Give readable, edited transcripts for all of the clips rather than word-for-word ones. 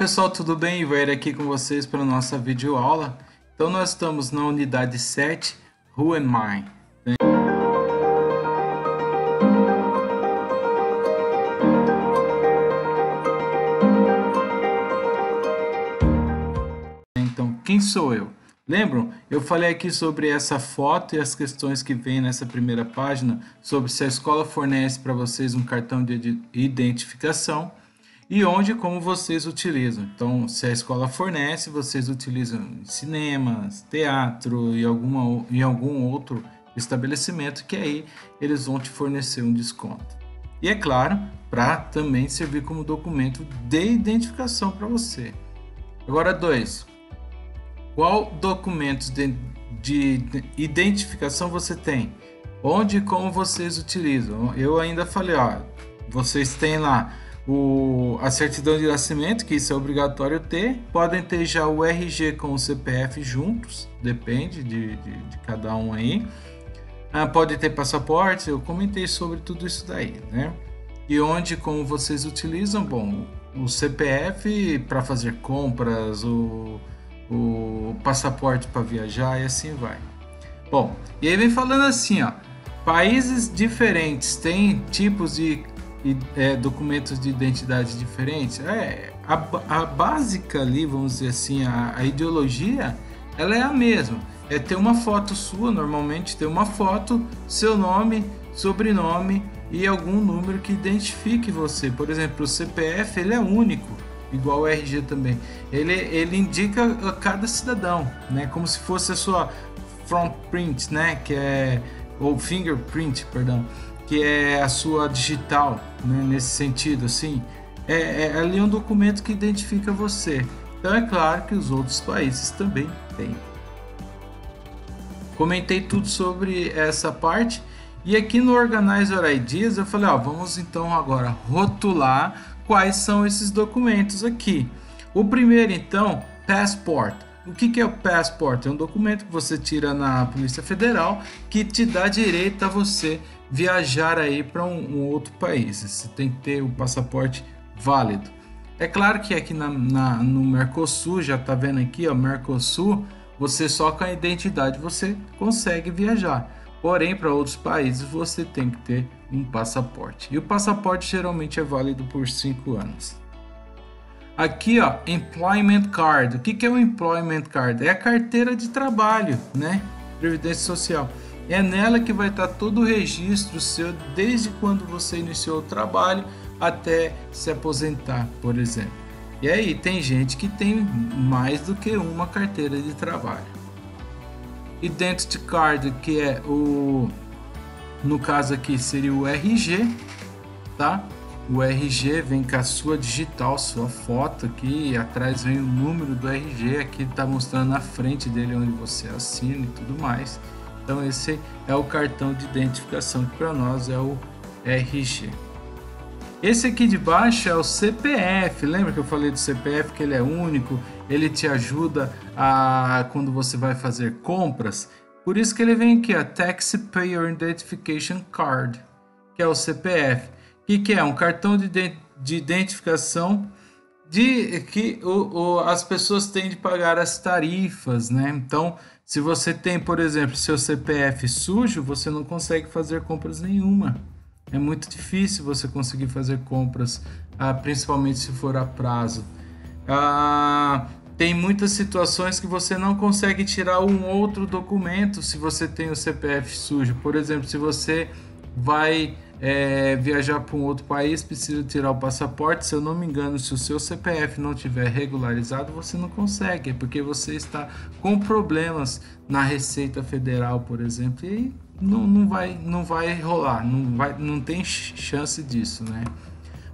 pessoal, tudo bem? Ivair aqui com vocês para a nossa videoaula. Então nós estamos na unidade 7, Who Am I? Então, quem sou eu? Lembram? Eu falei aqui sobre essa foto e as questões que vem nessa primeira página sobre se a escola fornece para vocês um cartão de identificação e onde e como vocês utilizam. Então, se a escola fornece, vocês utilizam em cinemas, teatro e algum outro estabelecimento que aí eles vão te fornecer um desconto. E é claro, para também servir como documento de identificação para você. Agora 2. Qual documentos de identificação você tem? Onde e como vocês utilizam? Eu ainda falei, vocês têm lá a certidão de nascimento, que isso é obrigatório ter. Podem ter já o RG com o CPF juntos, depende de cada um aí. Pode ter passaporte, eu comentei sobre tudo isso daí, né? E onde e como vocês utilizam? Bom, o CPF para fazer compras, o passaporte para viajar e assim vai. Bom, e aí vem falando assim, países diferentes têm tipos de documentos de identidade diferentes. A básica ali, vamos dizer assim, a ideologia, ela é a mesma. É ter uma foto sua, normalmente ter uma foto, seu nome, sobrenome e algum número que identifique você. Por exemplo, o CPF, ele é único, igual o RG também. Ele indica a cada cidadão, né? Como se fosse a sua front print, né? Ou fingerprint, perdão, que é a sua digital, né? Nesse sentido, assim. É ali um documento que identifica você. Então é claro que os outros países também têm. Comentei tudo sobre essa parte. E aqui no Organizer Ideas eu falei, vamos então agora rotular quais são esses documentos aqui. O primeiro, então, Passport. O que é o Passport? É um documento que você tira na Polícia Federal que te dá direito a você viajar aí para um outro país. Você tem que ter o passaporte válido. É claro que aqui no Mercosul, já está vendo aqui, Mercosul, você só com a identidade você consegue viajar. Porém, para outros países você tem que ter um passaporte. E o passaporte geralmente é válido por 5 anos. Aqui, Employment Card. O que é o Employment Card? É a carteira de trabalho, né? Previdência Social. É nela que vai estar todo o registro seu, desde quando você iniciou o trabalho até se aposentar, por exemplo. E aí, tem gente que tem mais do que uma carteira de trabalho. Identity Card, que é no caso aqui seria o RG, tá? O RG vem com a sua digital, sua foto aqui, e atrás vem o número do RG, aqui está mostrando na frente dele onde você assina e tudo mais. Então esse é o cartão de identificação, que para nós é o RG. Esse aqui de baixo é o CPF, lembra que eu falei do CPF, que ele é único, ele te ajuda quando você vai fazer compras. Por isso que ele vem aqui, Taxpayer Identification Card, que é o CPF. O que é? Um cartão de identificação que as pessoas têm de pagar as tarifas, né? Então, se você tem, por exemplo, seu CPF sujo, você não consegue fazer compras nenhuma. É muito difícil você conseguir fazer compras, principalmente se for a prazo. Tem muitas situações que você não consegue tirar um outro documento se você tem o CPF sujo. Por exemplo, se você vai viajar para um outro país, precisa tirar o passaporte. Se eu não me engano, se o seu CPF não tiver regularizado, você não consegue. É porque você está com problemas na Receita Federal, por exemplo, e aí não vai rolar, não tem chance disso, né?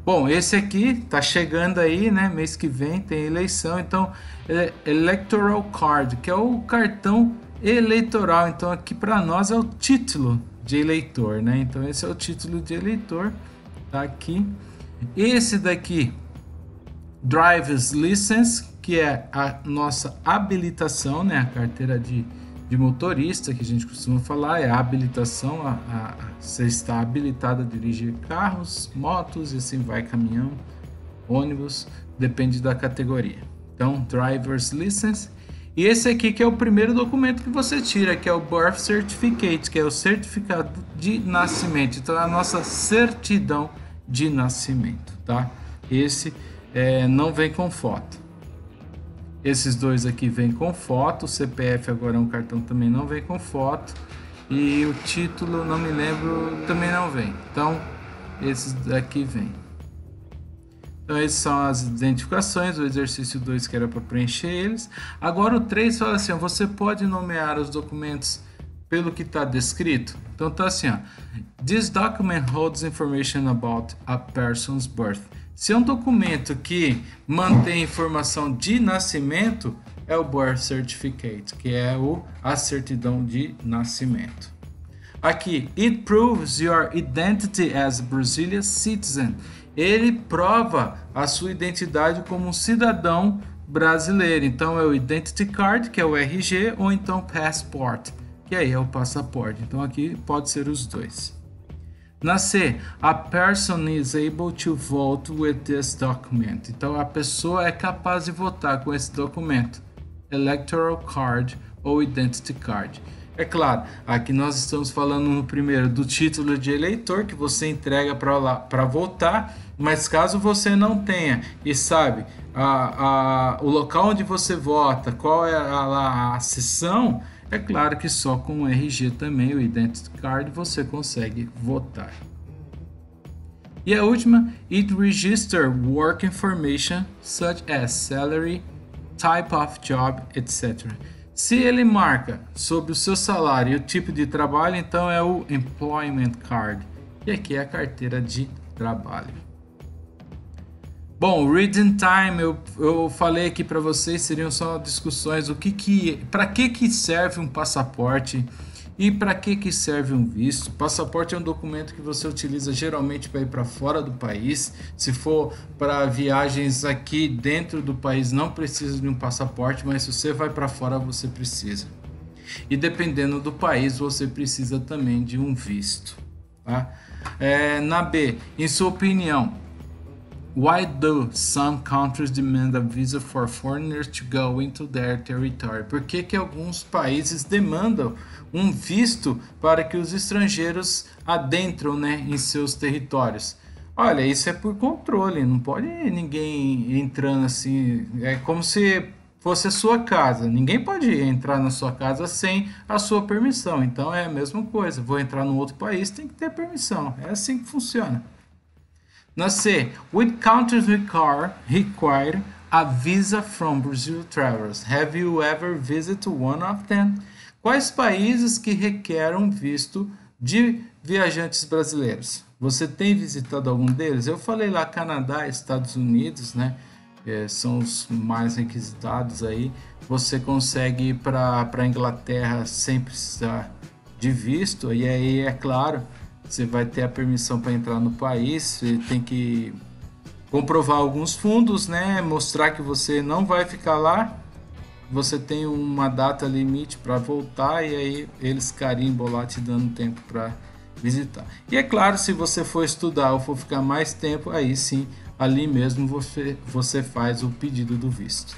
Bom, esse aqui tá chegando aí, né? Mês que vem tem eleição, então Electoral Card, que é o cartão eleitoral. Então aqui para nós é o título de eleitor, né? Então esse é o título de eleitor, tá aqui. Esse daqui, Driver's License, que é a nossa habilitação, né? A carteira de motorista, que a gente costuma falar, é a habilitação, você está habilitado a dirigir carros, motos e assim vai, caminhão. ônibus, depende da categoria. Então, driver's license. E esse aqui que é o primeiro documento que você tira, que é o birth certificate, que é o certificado de nascimento. Então, é a nossa certidão de nascimento, tá? Esse não vem com foto. Esses dois aqui vêm com foto. O CPF agora é um cartão, também não vem com foto. E o título, não me lembro, também não vem. Então, esses daqui vêm. Então, essas são as identificações. O exercício 2 que era para preencher eles. Agora o 3 fala assim, ó, você pode nomear os documentos pelo que está descrito. Então tá assim, ó. This document holds information about a person's birth. Se é um documento que mantém informação de nascimento, é o birth certificate, que é a certidão de nascimento. Aqui, it proves your identity as a Brazilian citizen. Ele prova a sua identidade como um cidadão brasileiro. Então é o Identity Card, que é o RG, ou então Passport, que aí é o passaporte. Então aqui pode ser os dois. Na C, a person is able to vote with this document. Então a pessoa é capaz de votar com esse documento. Electoral Card ou Identity Card. É claro, aqui nós estamos falando no primeiro do título de eleitor que você entrega para votar, mas caso você não tenha e sabe o local onde você vota, qual é a sessão, é claro que só com o RG também, o Identity Card, você consegue votar. E a última, it register work information such as salary, type of job, etc. Se ele marca sobre o seu salário e o tipo de trabalho, então é o Employment Card. E aqui é a carteira de trabalho. Bom, Reading Time, eu falei aqui para vocês, seriam só discussões para que serve um passaporte e para que serve um visto. Passaporte é um documento que você utiliza geralmente para ir para fora do país. Se for para viagens aqui dentro do país, não precisa de um passaporte, mas se você vai para fora, você precisa. E dependendo do país, você precisa também de um visto. Tá? Na B, em sua opinião, why do some countries demand a visa for foreigners to go into their territory? Por que alguns países demandam um visto para que os estrangeiros adentram, né, em seus territórios? Olha, isso é por controle, não pode ninguém entrando assim, é como se fosse a sua casa. Ninguém pode entrar na sua casa sem a sua permissão. Então é a mesma coisa, vou entrar num outro país, tem que ter permissão. É assim que funciona. Na C, which countries require a visa from Brazil travelers? Have you ever visited one of them? Quais países que requerem um visto de viajantes brasileiros? Você tem visitado algum deles? Eu falei lá, Canadá, Estados Unidos, né? São os mais requisitados aí. Você consegue ir para a Inglaterra sem precisar de visto. E aí, é claro, você vai ter a permissão para entrar no país, você tem que comprovar alguns fundos, né? Mostrar que você não vai ficar lá, você tem uma data limite para voltar e aí eles carimbam lá te dando tempo para visitar. E é claro, se você for estudar ou for ficar mais tempo, aí sim, ali mesmo você faz o pedido do visto.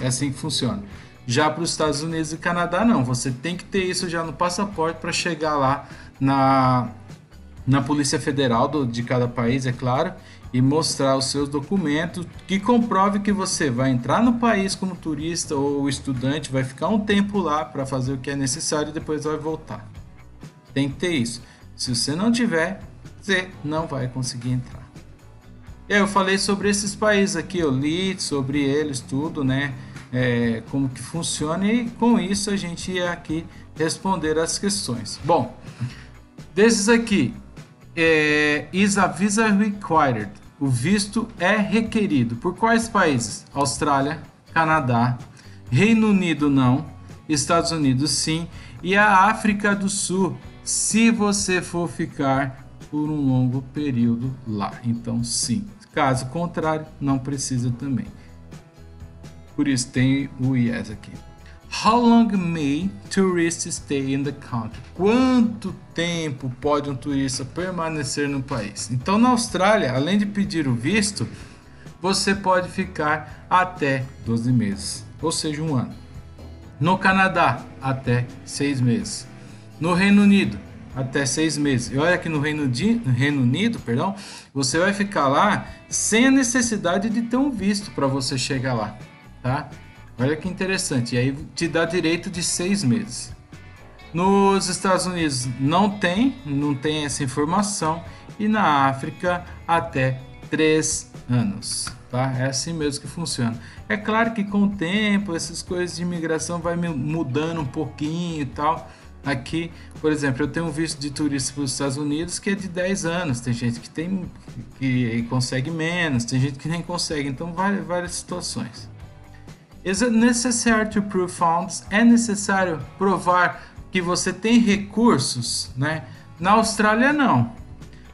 É assim que funciona. Já para os Estados Unidos e Canadá não, você tem que ter isso já no passaporte para chegar lá na Polícia Federal de cada país, é claro, e mostrar os seus documentos que comprove que você vai entrar no país como turista ou estudante, vai ficar um tempo lá para fazer o que é necessário e depois vai voltar. Tem que ter isso. Se você não tiver, você não vai conseguir entrar. E aí eu falei sobre esses países aqui, eu li sobre eles tudo, né? Como que funciona, e com isso a gente ia aqui responder as questões. Bom, desses aqui, is a visa required? O visto é requerido. Por quais países? Austrália, Canadá, Reino Unido não, Estados Unidos sim, e a África do Sul, se você for ficar por um longo período lá. Então sim. Caso contrário, não precisa também. Por isso tem o yes aqui. How long may tourists stay in the country? Quanto tempo pode um turista permanecer no país? Então, na Austrália, além de pedir o visto, você pode ficar até 12 meses, ou seja, um ano. No Canadá, até 6 meses. No Reino Unido, até 6 meses. E olha que no Reino Unido, você vai ficar lá sem a necessidade de ter um visto para você chegar lá, tá? Olha que interessante. E aí te dá direito de 6 meses. Nos Estados Unidos não tem essa informação. E na África até 3 anos, tá? É assim mesmo que funciona. É claro que com o tempo essas coisas de imigração vai mudando um pouquinho e tal. Aqui, por exemplo, eu tenho um visto de turista para os Estados Unidos que é de 10 anos. Tem gente que consegue menos, tem gente que nem consegue. Então, várias situações. Is it necessary to prove funds? É necessário provar que você tem recursos, né? Na Austrália, não.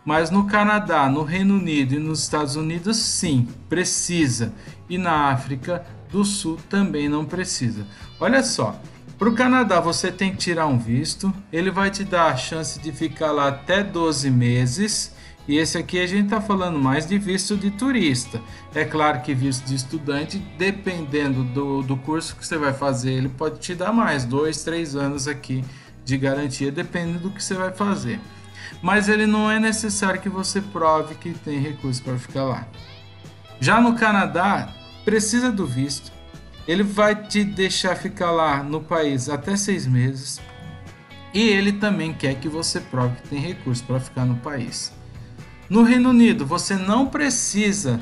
Mas no Canadá, no Reino Unido e nos Estados Unidos, sim, precisa. E na África do Sul também não precisa. Olha só. Para o Canadá você tem que tirar um visto, ele vai te dar a chance de ficar lá até 12 meses, e esse aqui a gente está falando mais de visto de turista. É claro que visto de estudante, dependendo do curso que você vai fazer, ele pode te dar mais, 2, 3 anos aqui de garantia, dependendo do que você vai fazer. Mas ele não é necessário que você prove que tem recurso para ficar lá. Já no Canadá, precisa do visto. Ele vai te deixar ficar lá no país até 6 meses. E ele também quer que você prove que tem recurso para ficar no país. No Reino Unido, você não precisa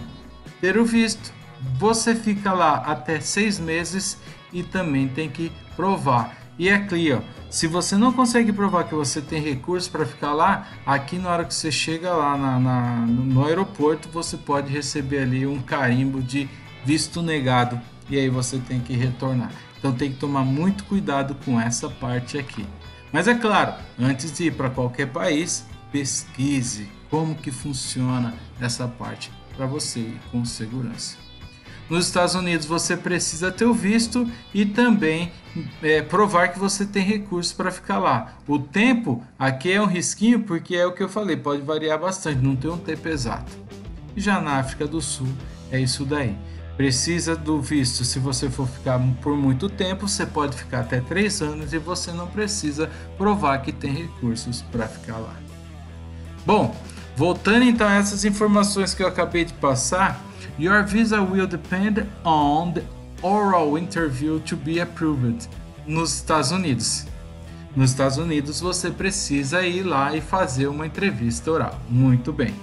ter o visto. Você fica lá até 6 meses e também tem que provar. E aqui, ó, se você não consegue provar que você tem recurso para ficar lá, aqui na hora que você chega lá no aeroporto, você pode receber ali um carimbo de visto negado. E aí você tem que retornar. Então tem que tomar muito cuidado com essa parte aqui. Mas é claro, antes de ir para qualquer país, pesquise como que funciona essa parte para você ir com segurança. Nos Estados Unidos você precisa ter o visto e também provar que você tem recursos para ficar lá. O tempo aqui é um risquinho porque é o que eu falei, pode variar bastante, não tem um tempo exato. E já na África do Sul é isso daí. Precisa do visto se você for ficar por muito tempo, você pode ficar até 3 anos e você não precisa provar que tem recursos para ficar lá. Bom, voltando então a essas informações que eu acabei de passar, your visa will depend on the oral interview to be approved nos Estados Unidos. Nos Estados Unidos você precisa ir lá e fazer uma entrevista oral. Muito bem.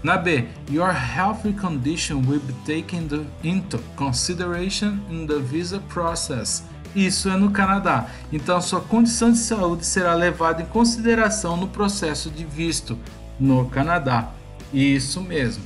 Na B, your health condition will be taken into consideration in the visa process. Isso é no Canadá. Então, sua condição de saúde será levada em consideração no processo de visto no Canadá. Isso mesmo.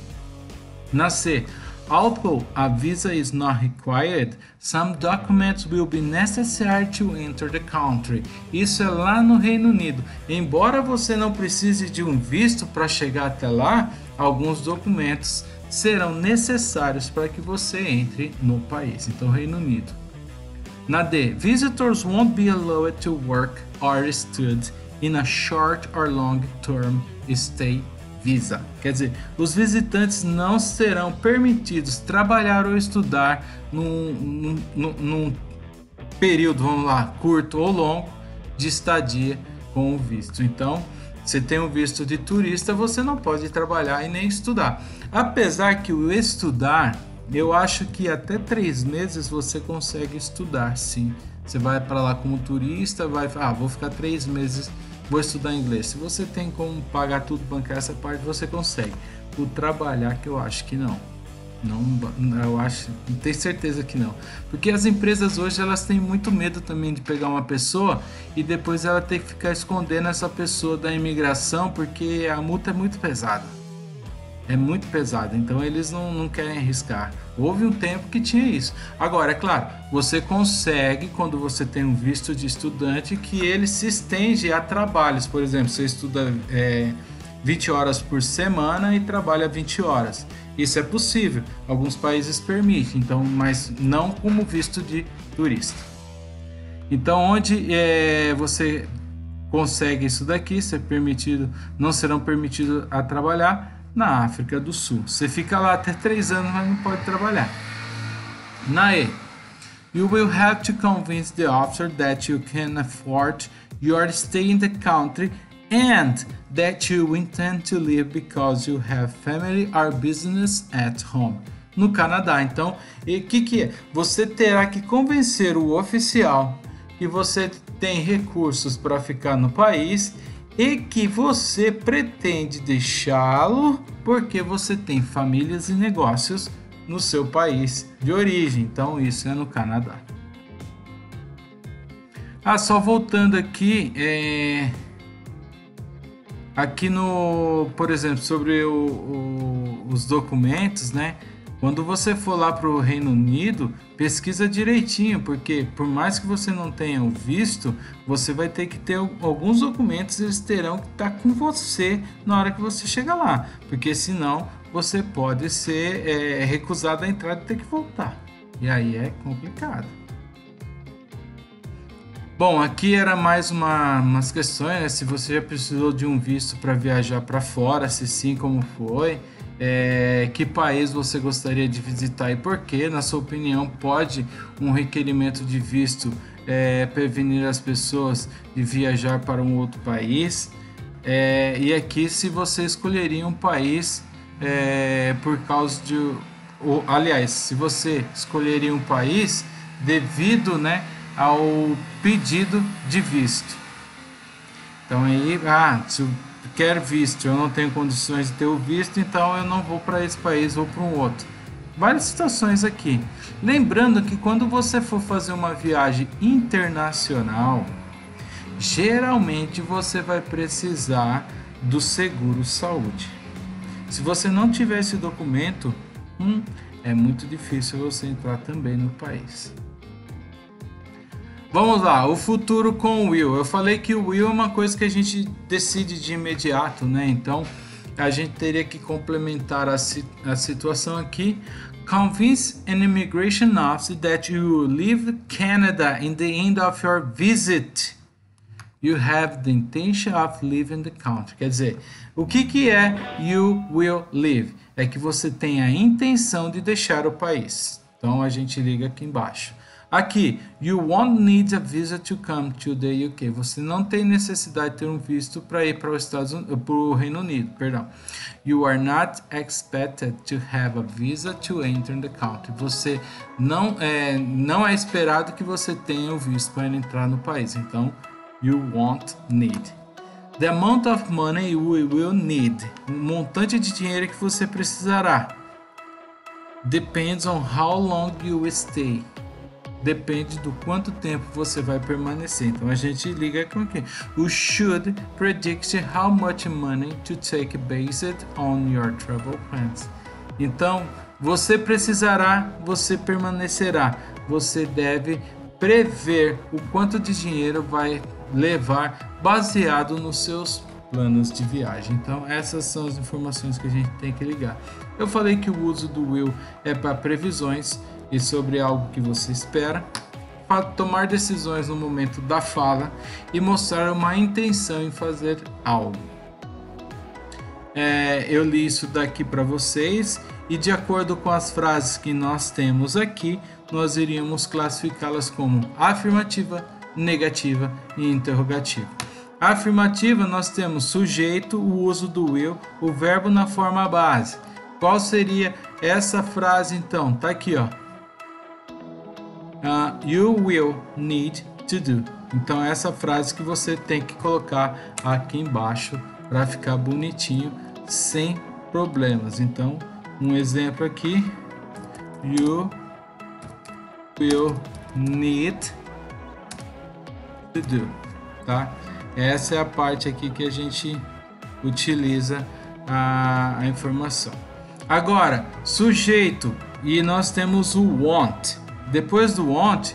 Na C, although a visa is not required, some documents will be necessary to enter the country. Isso é lá no Reino Unido. Embora você não precise de um visto para chegar até lá, alguns documentos serão necessários para que você entre no país. Então, Reino Unido. Na D, visitors won't be allowed to work or study in a short or long term stay visa. Quer dizer, os visitantes não serão permitidos trabalhar ou estudar num período, vamos lá, curto ou longo de estadia com o visto. Então, você tem um visto de turista, você não pode trabalhar e nem estudar. Apesar que o estudar, eu acho que até 3 meses você consegue estudar, sim. Você vai para lá como turista, vou ficar 3 meses, vou estudar inglês. Se você tem como pagar tudo, bancar essa parte, você consegue. O trabalhar que eu acho que não. Eu acho, tenho certeza que não. Porque as empresas hoje elas têm muito medo também de pegar uma pessoa e depois ela ter que ficar escondendo essa pessoa da imigração, porque a multa é muito pesada. É muito pesada, então eles não querem arriscar. Houve um tempo que tinha isso. Agora, é claro, você consegue, quando você tem um visto de estudante, que ele se estende a trabalhos. Por exemplo, você estuda 20 horas por semana e trabalha 20 horas. Isso é possível, alguns países permitem, então, mas não como visto de turista. Então, onde você consegue isso daqui, não serão permitidos a trabalhar na África do Sul. Você fica lá até 3 anos, mas não pode trabalhar. Na E, you will have to convince the officer that you can afford your stay in the country and that you intend to live because you have family or business at home. No Canadá, então, o que é? Você terá que convencer o oficial que você tem recursos para ficar no país e que você pretende deixá-lo porque você tem famílias e negócios no seu país de origem. Então, isso é no Canadá. Só voltando aqui, aqui no, por exemplo, sobre os documentos, né? Quando você for lá para o Reino Unido, pesquisa direitinho, porque por mais que você não tenha o visto, você vai ter que ter alguns documentos, eles terão que estar com você na hora que você chegar lá, porque senão você pode ser recusado a entrada e ter que voltar. E aí é complicado. Bom, aqui era mais umas questões, né? Se você já precisou de um visto para viajar para fora, se sim, como foi, que país você gostaria de visitar e por quê? Na sua opinião, pode um requerimento de visto prevenir as pessoas de viajar para um outro país? E aqui, se você escolheria um país por causa de... aliás, se você escolheria um país devido, né, ao pedido de visto. Então aí, se eu quero visto, eu não tenho condições de ter o visto, então eu não vou para esse país, vou para um outro. Várias situações aqui. Lembrando que quando você for fazer uma viagem internacional, geralmente você vai precisar do seguro saúde. Se você não tiver esse documento, é muito difícil você entrar também no país. Vamos lá, o futuro com o will. Eu falei que o will é uma coisa que a gente decide de imediato, né? Então a gente teria que complementar a situação aqui. Convince an immigration officer that you will leave Canada in the end of your visit. You have the intention of leaving the country. Quer dizer, o que é you will leave? É que você tem a intenção de deixar o país. Então a gente liga aqui embaixo. Aqui, you won't need a visa to come to the UK. Você não tem necessidade de ter um visto para ir para o Reino Unido. Perdão. You are not expected to have a visa to enter the country. Você não é esperado que você tenha o visto para entrar no país. Então, you won't need. The amount of money you will need. O montante de dinheiro que você precisará. Depends on how long you will stay. Depende do quanto tempo você vai permanecer. Então a gente liga com aqui. You should predict how much money to take based on your travel plans. Então você precisará, você permanecerá. Você deve prever o quanto de dinheiro vai levar baseado nos seus planos de viagem. Então essas são as informações que a gente tem que ligar. Eu falei que o uso do will é para previsões e sobre algo que você espera, para tomar decisões no momento da fala e mostrar uma intenção em fazer algo. Eu li isso daqui para vocês e de acordo com as frases que nós temos aqui, nós iríamos classificá-las como afirmativa, negativa e interrogativa. A afirmativa nós temos sujeito, o uso do will, o verbo na forma base. Qual seria essa frase então? Tá aqui, ó. You will need to do. Então essa frase que você tem que colocar aqui embaixo para ficar bonitinho, sem problemas. Então um exemplo aqui: you will need to do, tá? Essa é a parte aqui que a gente utiliza a informação. Agora, sujeito, e nós temos o want. Depois do want,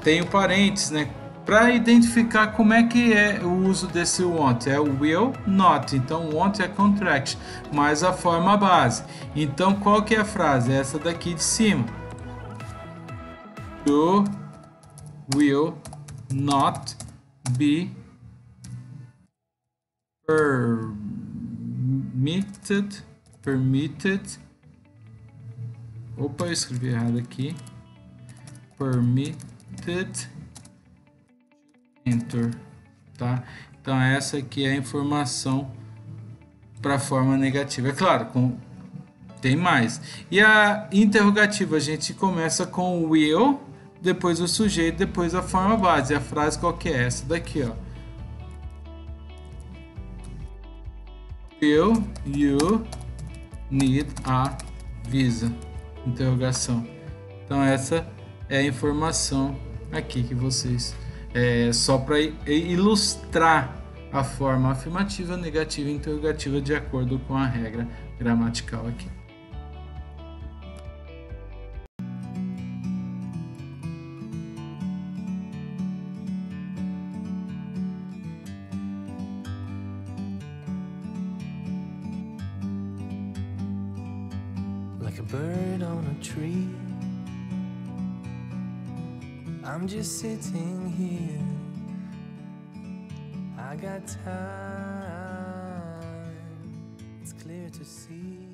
tem o parênteses, né? Para identificar como é que é o uso desse want. É o will, not. Então, want é contract, mais a forma base. Então, qual que é a frase? Essa daqui de cima. You will not be permitted. Opa, eu escrevi errado aqui. Permitted enter, tá? Então essa aqui é a informação para a forma negativa. É claro, tem mais. E a interrogativa a gente começa com will, depois o sujeito, depois a forma base. A frase qual que é? Essa daqui, ó. Will you need a visa? Interrogação. Então essa é a informação aqui que vocês só para ilustrar a forma afirmativa, negativa e interrogativa de acordo com a regra gramatical aqui. Like a bird on a tree, I'm just sitting here. I got time, it's clear to see.